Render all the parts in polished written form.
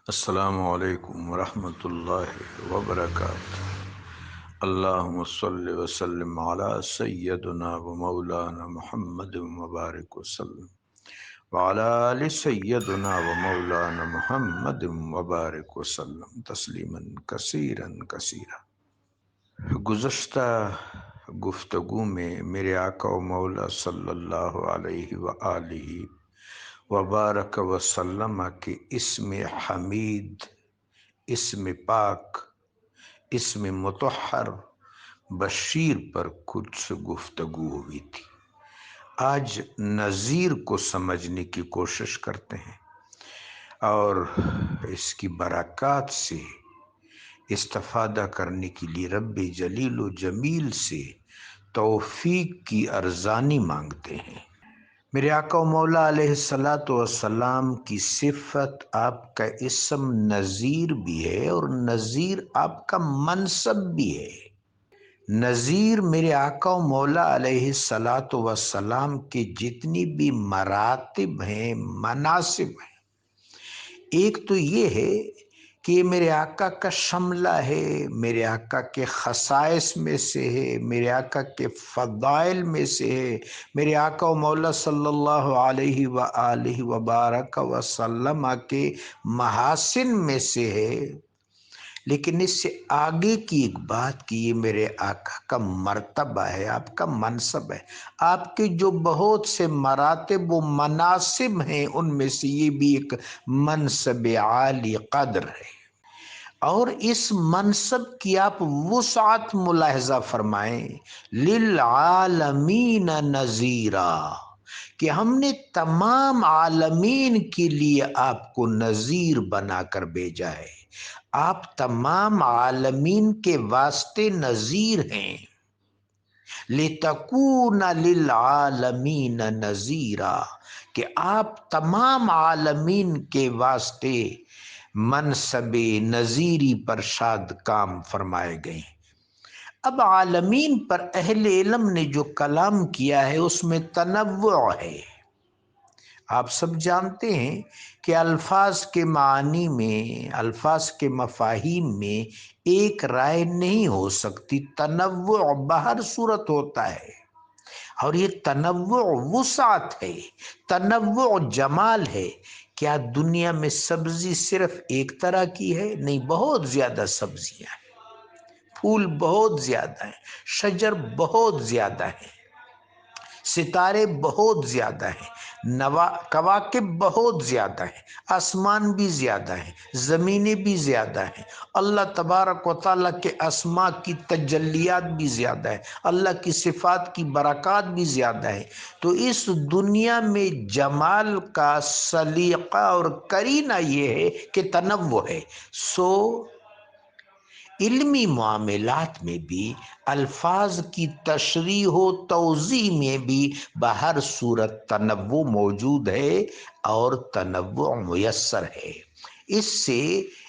السلام علیکم ورحمۃ اللہ وبرکاتہ۔ اللہم صلی وسلم علی سیدنا و مولانا محمد مبارک وسلم وعلی آل سیدنا و مولانا محمد مبارک وسلم تسلیما کثیرا کثیرا۔ گزشتہ گفتگو میں میرے آقا و مولا صلی اللہ علیہ وآلہ وبارک وسلم کے اسم حمید، اسم پاک، اسم مطہر بشیر پر کچھ گفتگو ہوئی تھی۔ آج نذیر کو سمجھنے کی کوشش کرتے ہیں اور اس کی برکات سے استفادہ کرنے کے لیے رب جلیل و جمیل سے توفیق کی ارزانی مانگتے ہیں۔ میرے آقا و مولا علیہ الصلاۃ والسلام کی صفت آپ کا اسم نذیر بھی ہے اور نذیر آپ کا منصب بھی ہے۔ نذیر میرے آقا و مولا علیہ الصلاۃ والسلام کے جتنی بھی مراتب ہیں، مناصب ہیں، ایک تو یہ ہے کہ یہ میرے آقا کا شملہ ہے، میرے آقا کے خصائص میں سے ہے، میرے آقا کے فضائل میں سے ہے، میرے آقا و مولا صلی اللہ علیہ وآلہ وبارک وسلم کے محاسن میں سے ہے۔ لیکن اس سے آگے کی ایک بات کہ یہ میرے آقا کا مرتبہ ہے، آپ کا منصب ہے، آپ کے جو بہت سے مراتب و مناصب ہیں ان میں سے یہ بھی ایک منصب عالی قدر ہے۔ اور اس منصب کی آپ وسعت ملاحظہ فرمائیں، للعالمین نذیرا، کہ ہم نے تمام عالمین کے لیے آپ کو نذیر بنا کر بھیجا ہے۔ آپ تمام عالمین کے واسطے نذیر ہیں۔ لِتَكُونَ لِلْعَالَمِينَ نَذِيرًا، کہ آپ تمام عالمین کے واسطے منصب نذیری پر شاد کام فرمائے گئے ہیں۔ اب عالمین پر اہل علم نے جو کلام کیا ہے اس میں تنوع ہے۔ آپ سب جانتے ہیں کہ الفاظ کے معنی میں، الفاظ کے مفاہیم میں ایک رائے نہیں ہو سکتی، تنوع بہر صورت ہوتا ہے، اور یہ تنوع وسعت ہے، تنوع جمال ہے۔ کیا دنیا میں سبزی صرف ایک طرح کی ہے؟ نہیں، بہت زیادہ سبزیاں ہیں، پھول بہت زیادہ ہیں، شجر بہت زیادہ ہیں، ستارے بہت زیادہ ہیں، کواکب بہت زیادہ ہیں، آسمان بھی زیادہ ہیں، زمینیں بھی زیادہ ہیں، اللہ تبارک و تعالیٰ کے اسماء کی تجلیات بھی زیادہ ہیں، اللہ کی صفات کی برکات بھی زیادہ ہیں۔ تو اس دنیا میں جمال کا سلیقہ اور قرینہ یہ ہے کہ تنوع ہے۔ علمی معاملات میں بھی الفاظ کی تشریح و توضیح میں بھی بہر صورت تنوع موجود ہے اور تنوع میسر ہے۔ اس سے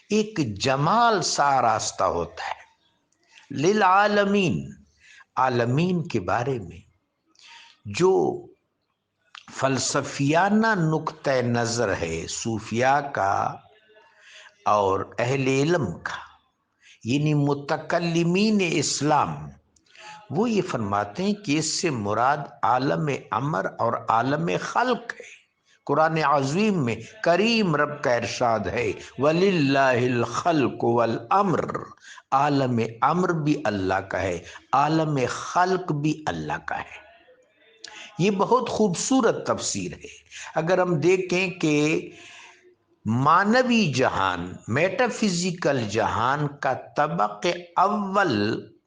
ایک جمال سا راستہ ہوتا ہے۔ للعالمین، عالمین کے بارے میں جو فلسفیانہ نقطہ نظر ہے صوفیاء کا اور اہل علم کا، یعنی متکلمین اسلام، وہ یہ فرماتے ہیں کہ اس سے مراد عالم امر اور عالم خلق ہے۔ قرآن عظیم میں کریم رب کا ارشاد ہے، وَلِلَّهِ الْخَلْقُ وَالْأَمْرُ، عالم امر بھی اللہ کا ہے، عالم خلق بھی اللہ کا ہے۔ یہ بہت خوبصورت تفسیر ہے۔ اگر ہم دیکھیں کہ مانوی جہان، میٹا فزیکل جہان کا طبق اول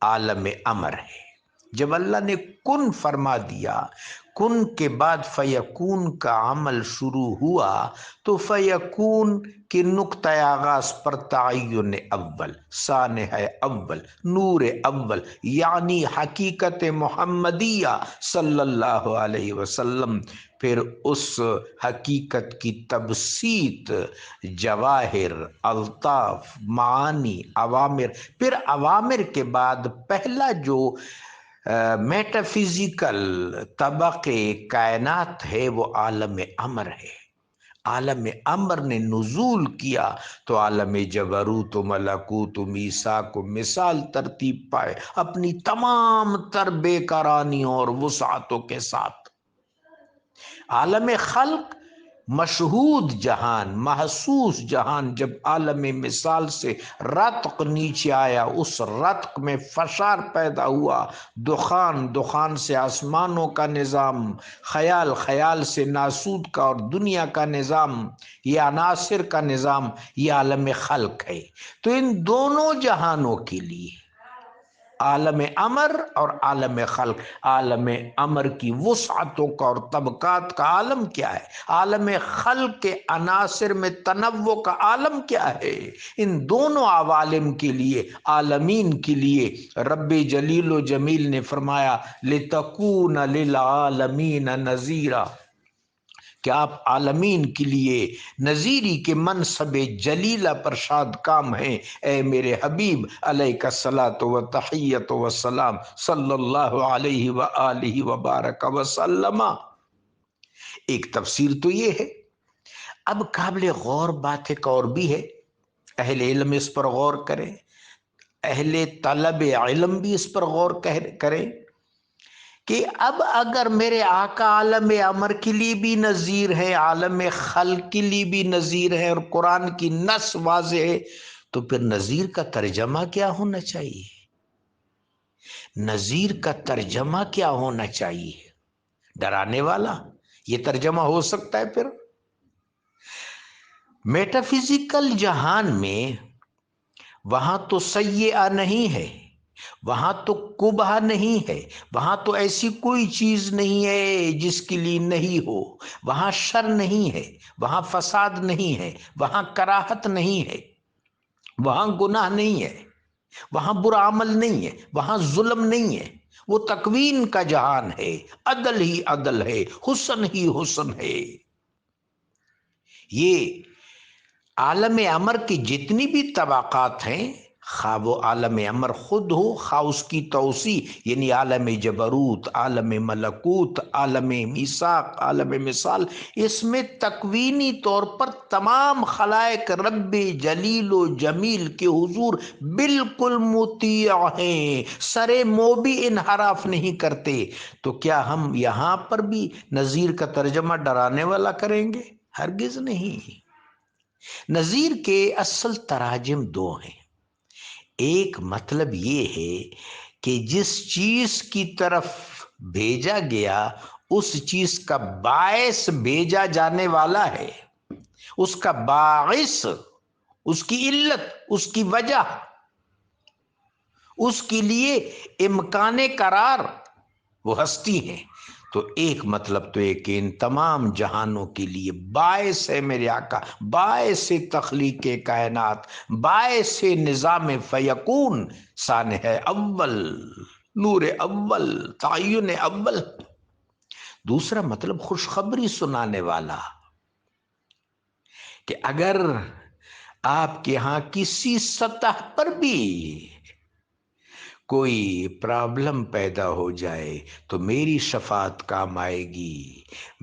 عالم امر ہے۔ جب اللہ نے کن فرما دیا، کن کے بعد فیکون کا عمل شروع ہوا، تو فیکون کے نقطہ آغاز پر تعین اول، سانحہ اول، نور اول، یعنی حقیقت محمدیہ صلی اللہ علیہ وسلم، پھر اس حقیقت کی تبسیط، جواہر، الطاف، معانی، اوامر، پھر اوامر کے بعد پہلا جو میٹا فزیکل طبق کائنات ہے وہ عالم امر ہے۔ عالم امر نے نزول کیا تو عالم جبروت و ملکوت و میثاق و مثال ترتیب پائے اپنی تمام تر بے قرانیوں اور وسعتوں کے ساتھ۔ عالم خلق مشہود جہان، محسوس جہان، جب عالم مثال سے رتق نیچے آیا، اس رتق میں فشار پیدا ہوا، دخان، دخان سے آسمانوں کا نظام، خیال، خیال سے ناسود کا اور دنیا کا نظام، یہ عناصر کا نظام، یہ عالم خلق ہے۔ تو ان دونوں جہانوں کے لیے عالم امر اور عالم خلق، عالم امر کی وسعتوں کا اور طبقات کا عالم کیا ہے، عالم خلق کے عناصر میں تنوع کا عالم کیا ہے، ان دونوں عوالم کے لیے، عالمین کے لیے رب جلیل و جمیل نے فرمایا لِتَكُونَ لِلْعَالَمِينَ نَذِيرًا، کہ آپ عالمین کے لیے نذیری کے منصب جلیلہ پر شاد کام ہیں، اے میرے حبیب علیہ الصلاۃ والتحیۃ والسلام صلی اللہ علیہ وآلہ وبارک وسلم۔ ایک تفسیر تو یہ ہے۔ اب قابل غور بات ایک اور بھی ہے، اہل علم اس پر غور کریں، اہل طلب علم بھی اس پر غور کریں کہ اب اگر میرے آقا عالم امر کے لیے بھی نذیر ہے، عالم خلق کے لیے بھی نذیر ہے، اور قرآن کی نص واضح ہے، تو پھر نذیر کا ترجمہ کیا ہونا چاہیے؟ نذیر کا ترجمہ کیا ہونا چاہیے؟ ڈرانے والا، یہ ترجمہ ہو سکتا ہے؟ پھر میٹا فزیکل جہان میں وہاں تو سیئہ نہیں ہے، وہاں تو قبح نہیں ہے، وہاں تو ایسی کوئی چیز نہیں ہے جس کے لیے نہیں ہو، وہاں شر نہیں ہے، وہاں فساد نہیں ہے، وہاں کراہت نہیں ہے، وہاں گناہ نہیں ہے، وہاں برا عمل نہیں ہے، وہاں ظلم نہیں ہے، وہ تکوین کا جہان ہے، عدل ہی عدل ہے، حسن ہی حسن ہے۔ یہ عالم امر کی جتنی بھی طبقات ہیں، خواہ وہ عالم امر خود ہو، خواہ اس کی توسیع یعنی عالم جبروت، عالم ملکوت، عالم میثاق، عالم مثال، اس میں تکوینی طور پر تمام خلائق رب جلیل و جمیل کے حضور بالکل مطیع ہیں، سرے مو بھی انحراف نہیں کرتے۔ تو کیا ہم یہاں پر بھی نذیر کا ترجمہ ڈرانے والا کریں گے؟ ہرگز نہیں۔ نذیر کے اصل تراجم دو ہیں۔ ایک مطلب یہ ہے کہ جس چیز کی طرف بھیجا گیا اس چیز کا باعث بھیجا جانے والا ہے، اس کا باعث، اس کی علت، اس کی وجہ، اس کے لیے امکان قرار وہ ہستی ہے۔ تو ایک مطلب تو ایک کہ ان تمام جہانوں کے لیے باعث ہے میرے آقا، باعث تخلیق کائنات، باعث نظام فیکون، سانح اول، نور اول، تعین اول۔ دوسرا مطلب خوشخبری سنانے والا، کہ اگر آپ کے ہاں کسی سطح پر بھی کوئی پرابلم پیدا ہو جائے تو میری شفاعت کام آئے گی،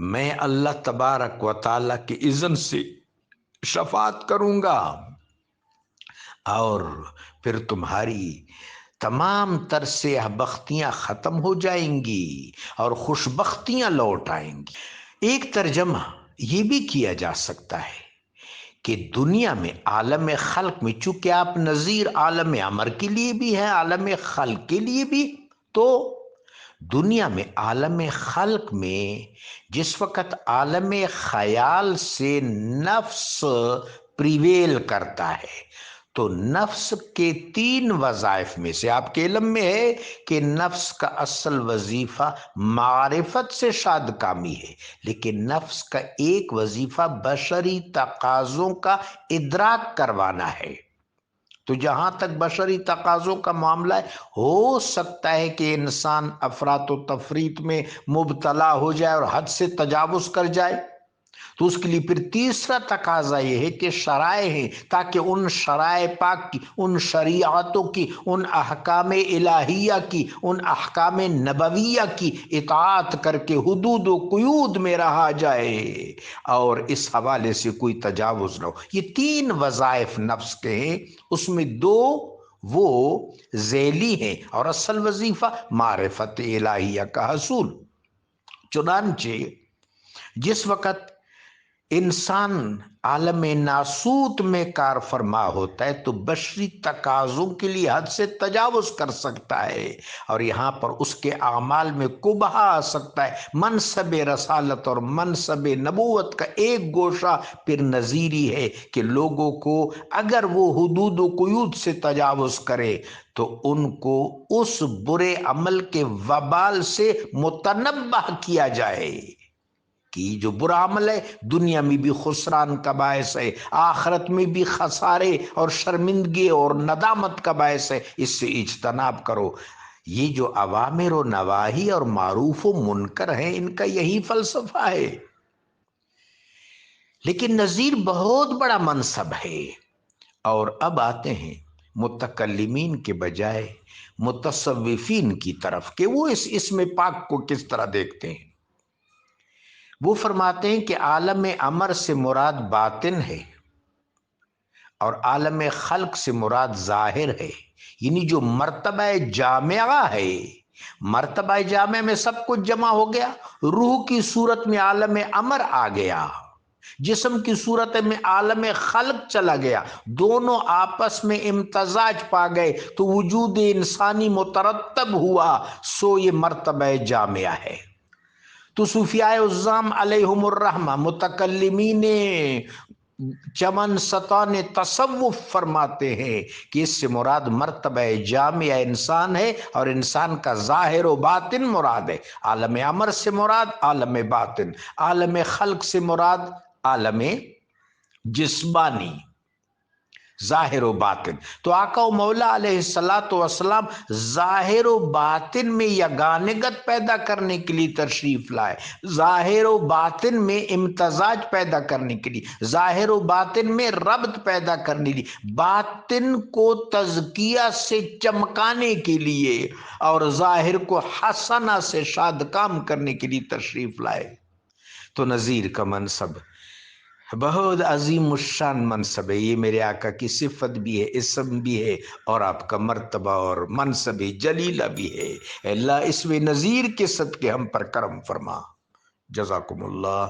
میں اللہ تبارک و تعالیٰ کے اذن سے شفاعت کروں گا، اور پھر تمہاری تمام تر سیاہ بختیاں ختم ہو جائیں گی اور خوش بختیاں لوٹ آئیں گی۔ ایک ترجمہ یہ بھی کیا جا سکتا ہے کہ دنیا میں عالم خلق میں چونکہ آپ نذیر عالم امر کے لیے بھی ہیں، عالم خلق کے لیے بھی، تو دنیا میں عالم خلق میں جس وقت عالم خیال سے نفس پریویل کرتا ہے تو نفس کے تین وظائف میں سے آپ کے علم میں ہے کہ نفس کا اصل وظیفہ معرفت سے شاد کامی ہے، لیکن نفس کا ایک وظیفہ بشری تقاضوں کا ادراک کروانا ہے۔ تو جہاں تک بشری تقاضوں کا معاملہ ہے، ہو سکتا ہے کہ انسان افراط و تفریط میں مبتلا ہو جائے اور حد سے تجاوز کر جائے، تو اس کے لیے پھر تیسرا تقاضا یہ ہے کہ شرائع ہیں، تاکہ ان شرائع پاک کی، ان شریعتوں کی، ان احکام الہیہ کی، ان احکام نبویہ کی اطاعت کر کے حدود و قیود میں رہا جائے اور اس حوالے سے کوئی تجاوز نہ ہو۔ یہ تین وظائف نفس کے ہیں، اس میں دو وہ ذیلی ہیں اور اصل وظیفہ معرفت الہیہ کا حصول۔ چنانچہ جس وقت انسان عالم ناسوت میں کار فرما ہوتا ہے تو بشری تقاضوں کے لیے حد سے تجاوز کر سکتا ہے، اور یہاں پر اس کے اعمال میں قبح آ سکتا ہے۔ منصب رسالت اور منصب نبوت کا ایک گوشہ پھر نظیری ہے کہ لوگوں کو اگر وہ حدود و قیود سے تجاوز کرے تو ان کو اس برے عمل کے وبال سے متنبہ کیا جائے کہ جو برا عمل ہے دنیا میں بھی خسران کا باعث ہے، آخرت میں بھی خسارے اور شرمندگی اور ندامت کا باعث ہے، اس سے اجتناب کرو۔ یہ جو اوامر و نواہی اور معروف و منکر ہیں، ان کا یہی فلسفہ ہے۔ لیکن نظیر بہت بڑا منصب ہے، اور اب آتے ہیں متکلمین کے بجائے متصوفین کی طرف کہ وہ اس اسم پاک کو کس طرح دیکھتے ہیں۔ وہ فرماتے ہیں کہ عالم امر سے مراد باطن ہے اور عالم خلق سے مراد ظاہر ہے، یعنی جو مرتبہ جامعہ ہے، مرتبہ جامعہ میں سب کچھ جمع ہو گیا، روح کی صورت میں عالم امر آ گیا، جسم کی صورت میں عالم خلق چلا گیا، دونوں آپس میں امتزاج پا گئے تو وجود انسانی مترتب ہوا، سو یہ مرتبہ جامعہ ہے۔ تو صوفیاء عظام علیہم الرحمہ، متکلمین چمن ستان تصوف فرماتے ہیں کہ اس سے مراد مرتبہ جامعہ انسان ہے اور انسان کا ظاہر و باطن مراد ہے۔ عالم امر سے مراد عالم باطن، عالم خلق سے مراد عالم جسمانی، ظاہر و باطن۔ تو آقا و مولا علیہ السلام ظاہر و باطن میں یگانگت پیدا کرنے کے لیے تشریف لائے، ظاہر و باطن میں امتزاج پیدا کرنے کے لیے، ظاہر و باطن میں ربط پیدا کرنے کے لیے، باطن کو تزکیہ سے چمکانے کے لیے اور ظاہر کو حسنہ سے شادکام کرنے کے لیے تشریف لائے۔ تو نذیر کا منصب بہت عظیم الشان منصب ہے، یہ میرے آقا کی صفت بھی ہے، اسم بھی ہے، اور آپ کا مرتبہ اور منصب جلیلہ بھی ہے۔ اللہ اس میں نذیر کے صدقے ہم پر کرم فرما۔ جزاکم اللہ۔